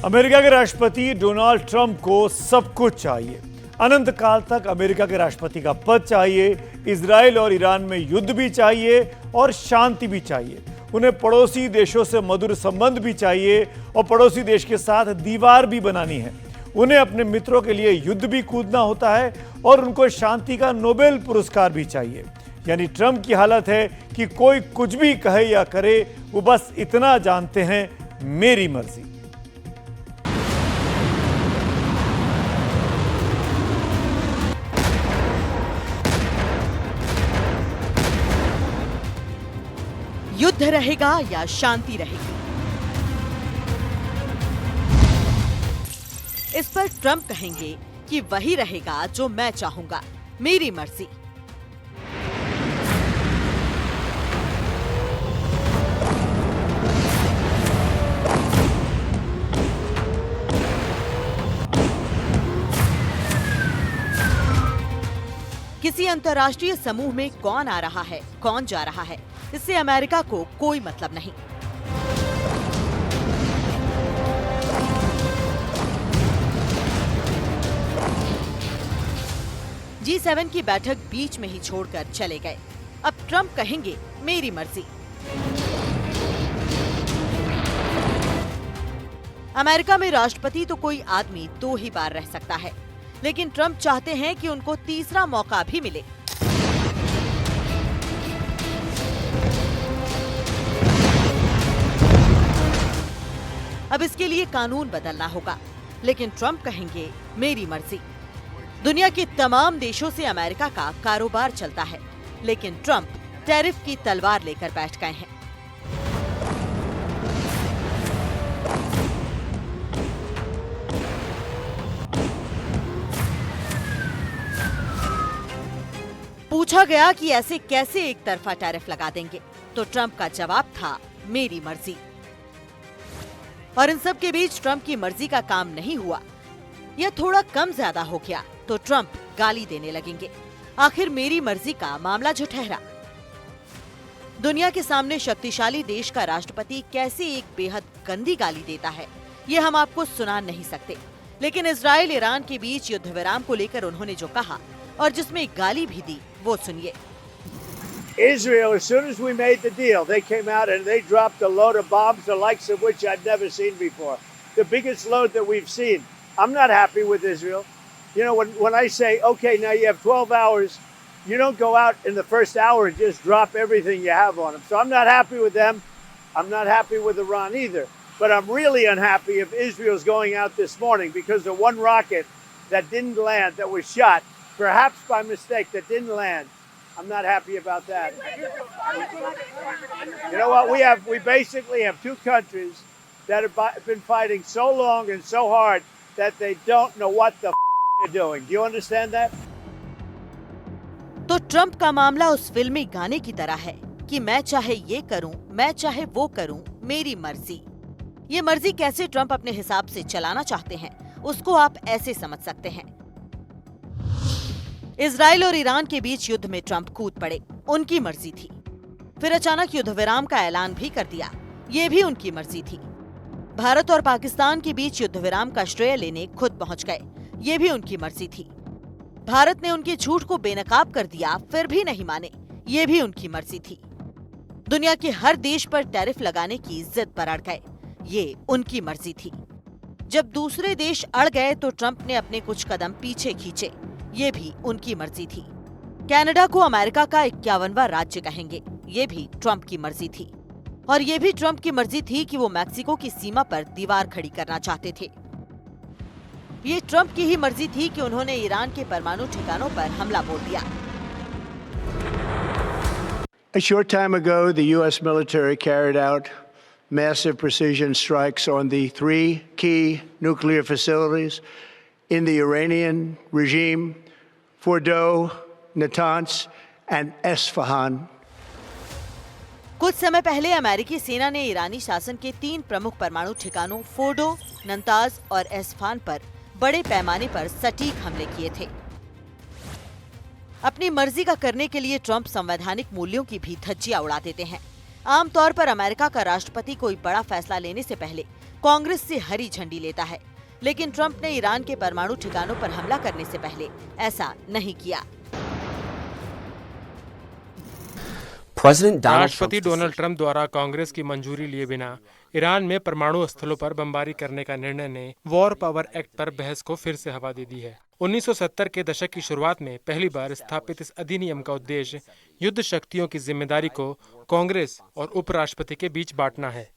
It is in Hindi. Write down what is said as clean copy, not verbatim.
अमेरिका के राष्ट्रपति डोनाल्ड ट्रंप को सब कुछ चाहिए। अनंत काल तक अमेरिका के राष्ट्रपति का पद चाहिए। इजराइल और ईरान में युद्ध भी चाहिए और शांति भी चाहिए। उन्हें पड़ोसी देशों से मधुर संबंध भी चाहिए और पड़ोसी देश के साथ दीवार भी बनानी है। उन्हें अपने मित्रों के लिए युद्ध भी कूदना होता है और उनको शांति का नोबेल पुरस्कार भी चाहिए। यानी ट्रंप की हालत है कि कोई कुछ भी कहे या करे, वो बस इतना जानते हैं, मेरी मर्जी। युद्ध रहेगा या शांति रहेगी, इस पर ट्रंप कहेंगे कि वही रहेगा जो मैं चाहूंगा, मेरी मर्जी। किसी अंतर्राष्ट्रीय समूह में कौन आ रहा है, कौन जा रहा है, इससे अमेरिका को कोई मतलब नहीं। G7 की बैठक बीच में ही छोड़कर चले गए। अब ट्रंप कहेंगे मेरी मर्जी। अमेरिका में राष्ट्रपति तो कोई आदमी 2 ही बार रह सकता है, लेकिन ट्रंप चाहते हैं कि उनको तीसरा मौका भी मिले। अब इसके लिए कानून बदलना होगा, लेकिन ट्रंप कहेंगे मेरी मर्जी। दुनिया के तमाम देशों से अमेरिका का कारोबार चलता है, लेकिन ट्रंप टैरिफ की तलवार लेकर बैठ गए हैं। पूछा गया कि ऐसे कैसे एक तरफा टैरिफ लगा देंगे, तो ट्रंप का जवाब था मेरी मर्जी। और इन सब के बीच ट्रंप की मर्जी का काम नहीं हुआ या थोड़ा कम ज्यादा हो गया तो ट्रंप गाली देने लगेंगे। आखिर मेरी मर्जी का मामला जो ठहरा। दुनिया के सामने शक्तिशाली देश का राष्ट्रपति कैसे एक बेहद गंदी गाली देता है, ये हम आपको सुना नहीं सकते, लेकिन इजराइल ईरान के बीच युद्ध विराम को लेकर उन्होंने जो कहा और जिसमें गाली भी दी, वो सुनिए। Israel, as soon as we made the deal, they came out and they dropped a load of bombs, the likes of which I've never seen before. The biggest load that we've seen. I'm not happy with Israel. You know, when I say, okay, now you have 12 hours, you don't go out in the first hour and just drop everything you have on them. So I'm not happy with them. I'm not happy with Iran either. But I'm really unhappy if Israel's going out this morning because the one rocket that didn't land, that was shot, perhaps by mistake, that didn't land. I'm not happy about that. You know what? We basically have 2 countries that have been fighting so long and so hard that they don't know what the they're doing. Do you understand that? तो ट्रंप का मामला उस फिल्मी गाने की तरह है कि मैं चाहे ये करूं, मैं चाहे वो करूं, मेरी मर्जी। ये मर्जी कैसे ट्रंप अपने हिसाब से चलाना चाहते हैं, उसको आप ऐसे समझ सकते हैं। इजराइल और ईरान के बीच युद्ध में ट्रंप कूद पड़े, उनकी मर्जी थी। फिर अचानक युद्ध विराम का ऐलान भी कर दिया, ये भी उनकी मर्जी थी। भारत और पाकिस्तान के बीच युद्ध विराम का श्रेय लेने खुद पहुंच गए, ये भी उनकी मर्जी थी। भारत ने उनके झूठ को बेनकाब कर दिया, फिर भी नहीं माने, ये भी उनकी मर्जी थी। दुनिया के हर देश पर टैरिफ लगाने की जिद पर अड़ गए, ये उनकी मर्जी थी। जब दूसरे देश अड़ गए तो ट्रंप ने अपने कुछ कदम पीछे खींचे, ये भी उनकी मर्जी थी। कनाडा को अमेरिका का 51वां राज्य कहेंगे, ये भी ट्रंप की मर्जी थी। और ये भी ट्रंप की मर्जी थी कि वो मैक्सिको की सीमा पर दीवार खड़ी करना चाहते थे। ये ट्रंप की ही मर्जी थी कि उन्होंने ईरान के परमाणु ठिकानों पर हमला बोल दिया। A short time ago, the U.S. military carried out massive precision strikes on the 3 key nuclear facilities in the Iranian regime, Fordow, Natanz, and Esfahan. कुछ समय पहले अमेरिकी सेना ने ईरानी शासन के 3 प्रमुख परमाणु ठिकानों फोर्डो, नंताज और एस्फान पर बड़े पैमाने पर सटीक हमले किए थे। अपनी मर्जी का करने के लिए ट्रंप संवैधानिक मूल्यों की भी धज्जियां उड़ा देते हैं। आमतौर पर अमेरिका का राष्ट्रपति कोई बड़ा फैसला लेने से पहले कांग्रेस से हरी झंडी लेता है, लेकिन ट्रंप ने ईरान के परमाणु ठिकानों पर हमला करने से पहले ऐसा नहीं किया। राष्ट्रपति डोनाल्ड ट्रंप द्वारा कांग्रेस की मंजूरी लिए बिना ईरान में परमाणु स्थलों पर बमबारी करने का निर्णय ने वॉर पावर एक्ट पर बहस को फिर से हवा दे दी है। 1970 के दशक की शुरुआत में पहली बार स्थापित इस अधिनियम का उद्देश्य युद्ध शक्तियों की जिम्मेदारी को कांग्रेस और उपराष्ट्रपति के बीच बांटना है।